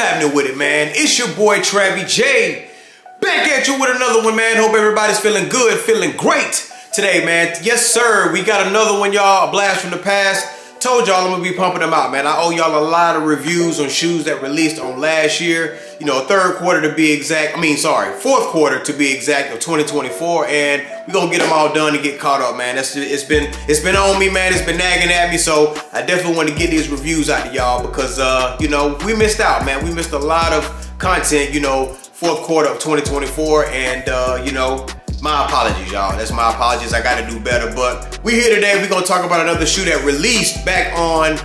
happening with it, man? It's your boy Travy J. Back at you with another one, man. Hope everybody's feeling good, feeling great today, man. Yes, sir. We got another one, y'all. A blast from the past. Told y'all I'm gonna be pumping them out, man. I owe y'all a lot of reviews on shoes that released on last year. You know, third quarter to be exact. Fourth quarter to be exact of 2024, and we're gonna get them all done and get caught up, man. It's been on me, man. It's been nagging at me, so I definitely want to get these reviews out to y'all because you know, we missed out, man. We missed a lot of content, you know, fourth quarter of 2024, and you know, my apologies, y'all. That's my apologies. I gotta do better. But we here today. We're gonna talk about another shoe that released back on,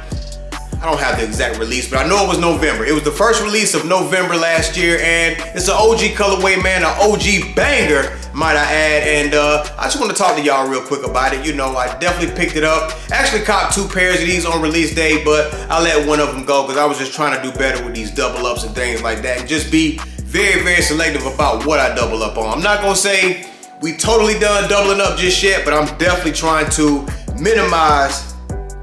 I don't have the exact release, but I know it was November. It was the first release of November last year, and it's an OG colorway, man, an OG banger, might I add. And I just want to talk to y'all real quick about it. You know, I definitely picked it up. Actually copped 2 pairs of these on release day, but I let one of them go because I was just trying to do better with these double ups and things like that, and just be very, very selective about what I double up on. I'm not gonna say we totally done doubling up just yet, but I'm definitely trying to minimize,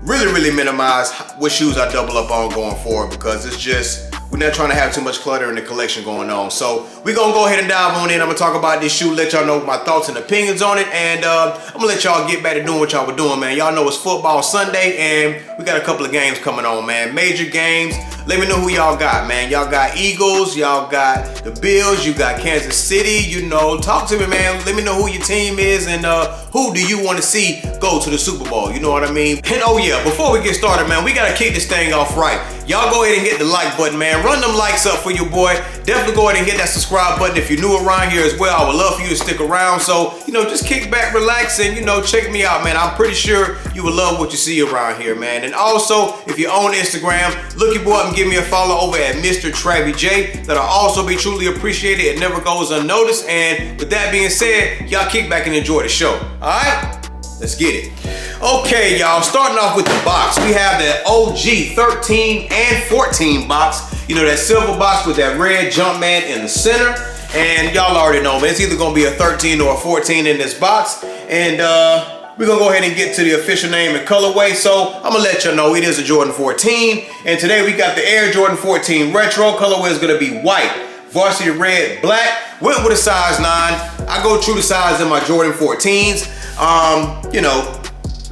really minimize what shoes I double up on going forward, because it's just, we're not trying to have too much clutter in the collection going on. So we're gonna go ahead and dive on in. I'm gonna talk about this shoe, let y'all know my thoughts and opinions on it, and I'm gonna let y'all get back to doing what y'all were doing, man. Y'all know it's football Sunday, and we got a couple of games coming on, man. Major games. Let me know who y'all got, man. Y'all got Eagles, y'all got the Bills, you got Kansas City, you know. Talk to me, man. Let me know who your team is, and who do you want to see go to the Super Bowl, you know what I mean? And oh yeah, before we get started, man, we gotta kick this thing off right. Y'all go ahead and hit the like button, man. Run them likes up for your boy. Definitely go ahead and hit that subscribe button if you're new around here as well. I would love for you to stick around. So, you know, just kick back, relax, and, you know, check me out, man. I'm pretty sure you will love what you see around here, man. And also, if you're on Instagram, look your boy up and give me a follow over at Mr. Travy J. That'll also be truly appreciated. It never goes unnoticed. And with that being said, y'all kick back and enjoy the show. All right? Let's get it. Okay, y'all, starting off with the box. We have that OG 13 and 14 box. You know, that silver box with that red Jumpman in the center. And y'all already know, man, it's either gonna be a 13 or a 14 in this box. And we're gonna go ahead and get to the official name and colorway. So I'm gonna let y'all know it is a Jordan 14. And today we got the Air Jordan 14 Retro. Colorway is gonna be white, varsity red, black. Went with a size 9. I go true to size in my Jordan 14s. You know,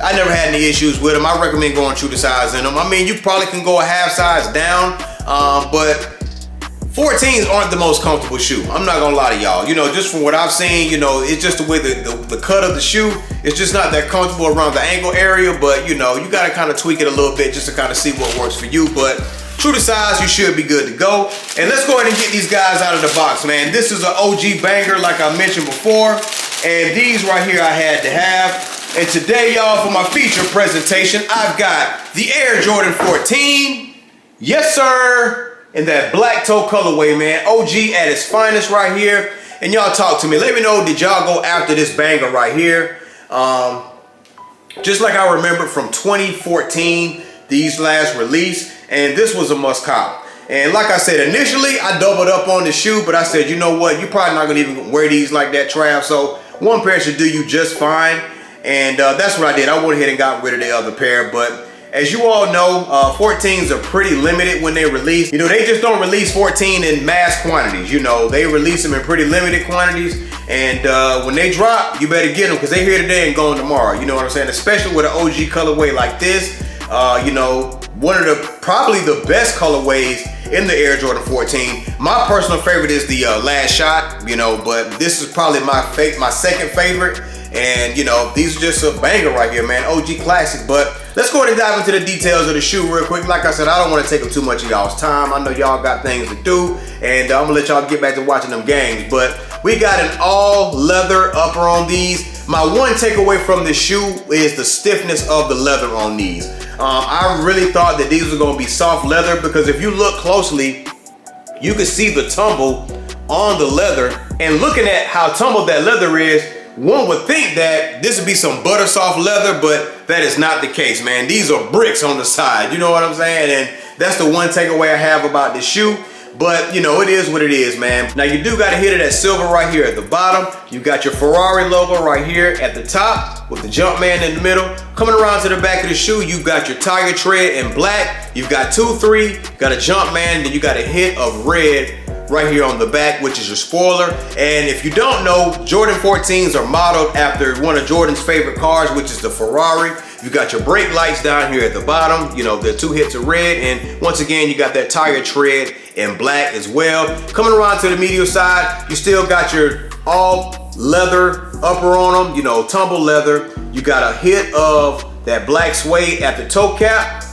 I never had any issues with them. I recommend going true to size in them. I mean, you probably can go a half size down, but 14s aren't the most comfortable shoe. I'm not gonna lie to y'all. You know, just from what I've seen, you know, it's just the way the cut of the shoe, it's just not that comfortable around the ankle area, but you know, you gotta kind of tweak it a little bit just to kind of see what works for you. But true to size, you should be good to go. And let's go ahead and get these guys out of the box, man. This is an OG banger, like I mentioned before. And these right here I had to have. And today, y'all, for my feature presentation, I've got the Air Jordan 14. Yes, sir. In that black toe colorway, man. OG at its finest right here. And y'all talk to me. Let me know, did y'all go after this banger right here? Just like I remember from 2014, these last release. And this was a must cop. And like I said, initially, I doubled up on the shoe. But I said, you know what? You're probably not going to even wear these like that, Trav. So one pair should do you just fine. And that's what I did. I went ahead and got rid of the other pair. But as you all know, 14s are pretty limited when they release. You know, they just don't release 14 in mass quantities. You know, they release them in pretty limited quantities. And when they drop, you better get them because they're here today and going tomorrow. You know what I'm saying? Especially with an OG colorway like this. You know, one of the, probably the best colorways in the Air Jordan 14. My personal favorite is the Last Shot, you know, but this is probably my second favorite. And you know, these are just a banger right here, man. OG classic. But let's go ahead and dive into the details of the shoe real quick. Like I said, I don't want to take up too much of y'all's time. I know y'all got things to do, and I'm gonna let y'all get back to watching them games. But we got an all leather upper on these. My one takeaway from this shoe is the stiffness of the leather on these. I really thought that these were gonna be soft leather, because if you look closely, you can see the tumble on the leather. And looking at how tumbled that leather is, one would think that this would be some butter soft leather, but that is not the case, man. These are bricks on the side, you know what I'm saying? And that's the one takeaway I have about this shoe. But, you know, it is what it is, man. Now, you do got to hit it at silver right here at the bottom. You got your Ferrari logo right here at the top with the Jumpman in the middle. Coming around to the back of the shoe, you've got your Tiger Tread in black. You've got 2-3, got a Jumpman, then you got a hit of red right here on the back, which is your spoiler. And if you don't know, Jordan 14s are modeled after one of Jordan's favorite cars, which is the Ferrari. You got your brake lights down here at the bottom, you know, the 2 hits of red. And once again, you got that Tiger Tread in black as well. Coming around to the medial side, you still got your all leather upper on them, you know, tumble leather. You got a hit of that black suede at the toe cap.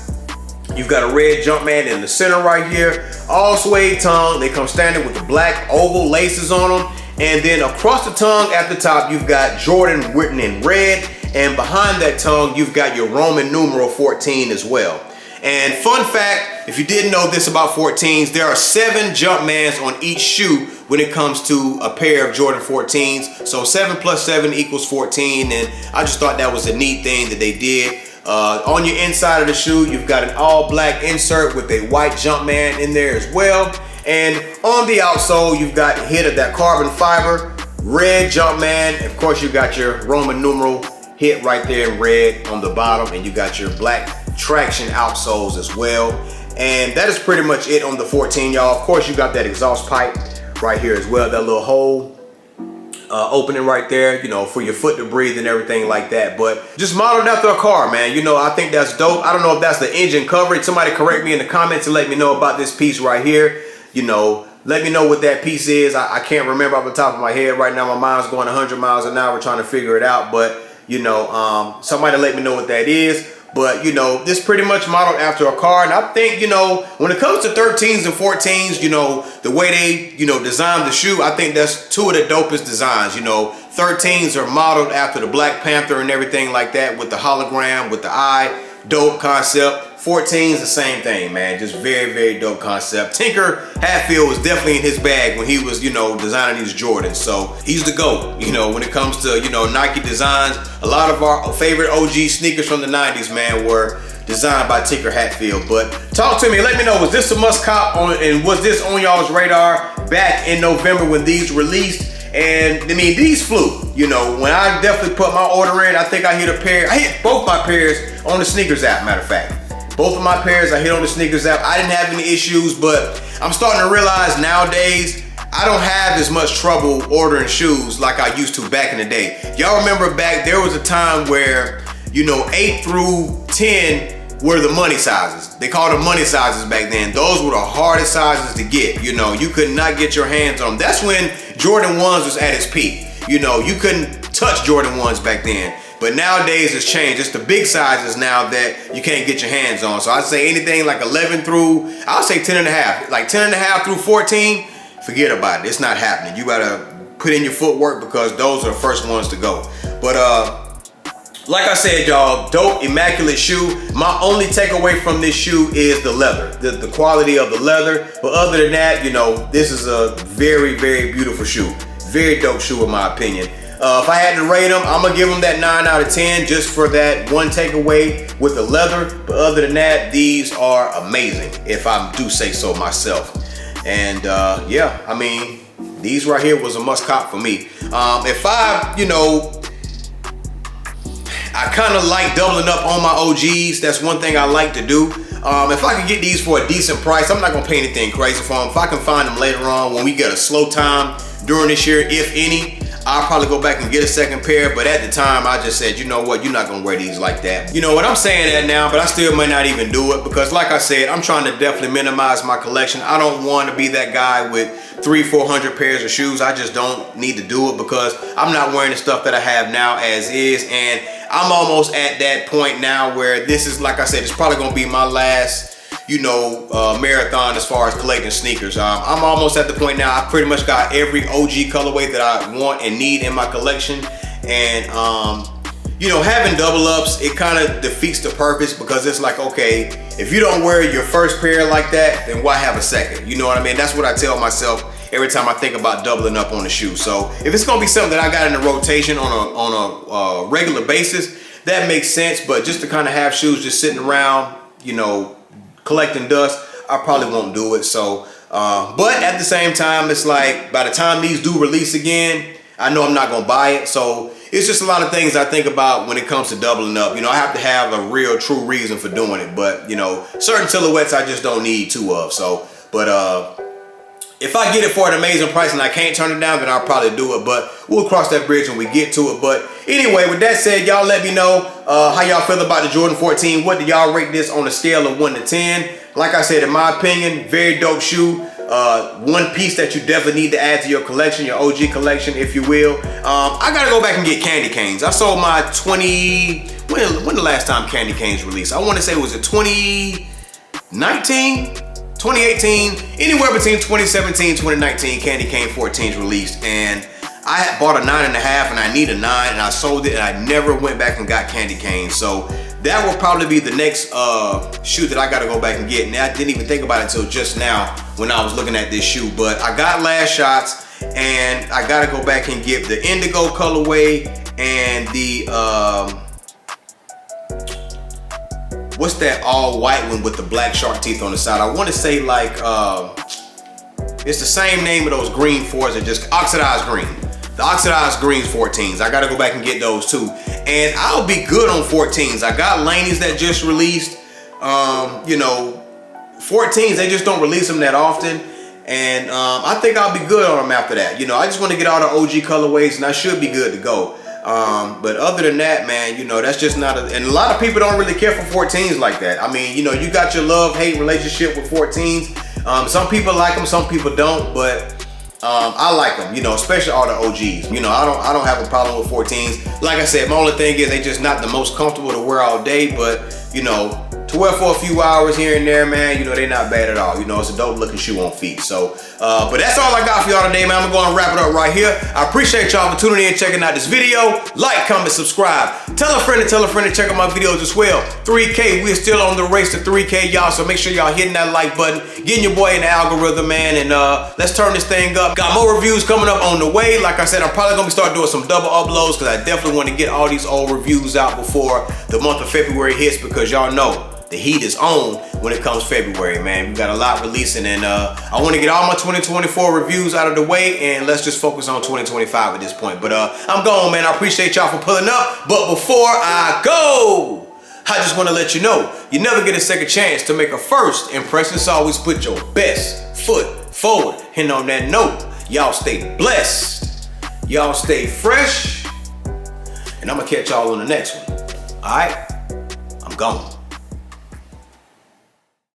You've got a red Jumpman in the center right here. All suede tongue. They come standard with the black oval laces on them. And then across the tongue at the top, you've got Jordan written in red. And behind that tongue, you've got your Roman numeral 14 as well. And fun fact, if you didn't know this about 14s, there are 7 Jumpmans on each shoe when it comes to a pair of Jordan 14s. So 7 plus 7 equals 14. And I just thought that was a neat thing that they did. On your inside of the shoe, you've got an all black insert with a white Jumpman in there as well. And on the outsole, you've got a hit of that carbon fiber, red Jumpman. Of course, you got your Roman numeral hit right there in red on the bottom, and you got your black traction outsoles as well. And that is pretty much it on the 14, y'all. Of course, you got that exhaust pipe right here as well, that little hole opening right there, you know, for your foot to breathe and everything like that. But just modeled after a car, man. You know, I think that's dope. I don't know if that's the engine coverage. Somebody correct me in the comments and let me know about this piece right here. You know, let me know what that piece is. I can't remember off the top of my head right now. My mind's going 100 miles an hour trying to figure it out. But, you know, somebody let me know what that is. But, you know, this pretty much modeled after a car. And I think, you know, when it comes to 13s and 14s, you know, the way they, you know, designed the shoe, I think that's 2 of the dopest designs. You know, 13s are modeled after the Black Panther and everything like that with the hologram, with the eye, dope concept. 14s, the same thing, man. Just very, very dope concept. Tinker Hatfield was definitely in his bag when he was, you know, designing these Jordans. So he's the GOAT, you know, when it comes to, you know, Nike designs. A lot of our favorite OG sneakers from the 90s, man, were designed by Tinker Hatfield. But talk to me, let me know, was this a must cop on, and was this on y'all's radar back in November when these released? And I mean, these flew, you know, when I definitely put my order in, I think I hit both my pairs on the sneakers app, matter of fact. Both of my pairs I hit on the sneakers app. I didn't have any issues, but I'm starting to realize nowadays I don't have as much trouble ordering shoes like I used to back in the day. Y'all remember back, there was a time where, you know, 8 through 10 were the money sizes. They called them money sizes back then. Those were the hardest sizes to get. You know, you could not get your hands on them. That's when Jordan 1s was at its peak. You know, you couldn't touch Jordan 1s back then. But nowadays it's changed. It's the big sizes now that you can't get your hands on. So I'd say anything like 11 through, I'll say 10 and a half. Like 10 and a half through 14, forget about it. It's not happening. You gotta put in your footwork because those are the first ones to go. But like I said, y'all, dope, immaculate shoe. My only takeaway from this shoe is the leather, the quality of the leather. But other than that, you know, this is a very, very beautiful shoe. Very dope shoe in my opinion. If I had to rate them, I'm gonna give them that 9 out of 10 just for that one takeaway with the leather. But other than that, these are amazing, if I do say so myself. And yeah, I mean, these right here was a must cop for me. If I, you know, I kind of like doubling up on my OGs. That's one thing I like to do. If I can get these for a decent price, I'm not gonna pay anything crazy for them. If I can find them later on when we get a slow time during this year, if any, I'll probably go back and get a second pair. But at the time, I just said, you know what, you're not gonna wear these like that. You know what, I'm saying that now, but I still might not even do it because like I said, I'm trying to definitely minimize my collection. I don't want to be that guy with 300-400 pairs of shoes. I just don't need to do it because I'm not wearing the stuff that I have now as is. And I'm almost at that point now where this is, like I said, it's probably gonna be my last, you know, marathon as far as collecting sneakers. I'm almost at the point now, I pretty much got every OG colorway that I want and need in my collection. And, you know, having double ups, it kind of defeats the purpose because it's like, okay, if you don't wear your first pair like that, then why have a second? You know what I mean? That's what I tell myself every time I think about doubling up on the shoe. So if it's gonna be something that I got in the rotation on a regular basis, that makes sense. But just to kind of have shoes just sitting around, you know, collecting dust, I probably won't do it. So But at the same time, it's like by the time these do release again, I know I'm not gonna buy it. So it's just a lot of things I think about when it comes to doubling up. You know, I have to have a real true reason for doing it. But you know, certain silhouettes I just don't need two of. So, but if I get it for an amazing price and I can't turn it down, then I'll probably do it. But we'll cross that bridge when we get to it. But anyway, with that said, y'all let me know how y'all feel about the Jordan 14. What do y'all rate this on a scale of 1 to 10? Like I said, in my opinion, very dope shoe. One piece that you definitely need to add to your collection, your OG collection, if you will. I gotta go back and get candy canes. I sold my when the last time candy canes released? I want to say, was it 2019? 2018, anywhere between 2017 and 2019, candy cane 14s released, and I had bought a 9.5 and I need a 9, and I sold it, and I never went back and got candy canes. So that will probably be the next shoe that I gotta go back and get. And I didn't even think about it until just now when I was looking at this shoe. But I got last shots, and I gotta go back and get the indigo colorway and the what's that all white one with the black shark teeth on the side? I want to say like, it's the same name of those green fours, and just oxidized green. The oxidized greens 14s. I got to go back and get those too. And I'll be good on 14s. I got Laney's that just released. You know, 14s, they just don't release them that often. And I think I'll be good on them after that. You know, I just want to get all the OG colorways, and I should be good to go. But other than that, man, you know, that's just not and a lot of people don't really care for 14s like that. I mean, you know, you got your love-hate relationship with 14s. Some people like them, some people don't, but I like them, you know, especially all the OGs. You know, I don't have a problem with 14s. Like I said, my only thing is they just not the most comfortable to wear all day, but you know, to wear for a few hours here and there, man, you know, they're not bad at all. You know, it's a dope looking shoe on feet. So, but that's all I got for y'all today, man. I'm gonna wrap it up right here. I appreciate y'all for tuning in and checking out this video. Like, comment, subscribe. Tell a friend to check out my videos as well. 3K, we're still on the race to 3K, y'all. So make sure y'all hitting that like button, getting your boy in the algorithm, man, and let's turn this thing up. Got more reviews coming up on the way. Like I said, I'm probably gonna start doing some double uploads because I definitely want to get all these old reviews out before the month of February hits, because y'all know the heat is on when it comes February, man. We got a lot releasing, and I want to get all my 2024 reviews out of the way, and let's just focus on 2025 at this point. But I'm gone, man. I appreciate y'all for pulling up. But before I go, I just want to let you know, you never get a second chance to make a first impression. So always put your best foot forward. And on that note, y'all stay blessed. Y'all stay fresh. And I'm going to catch y'all on the next one. All right? I'm gone.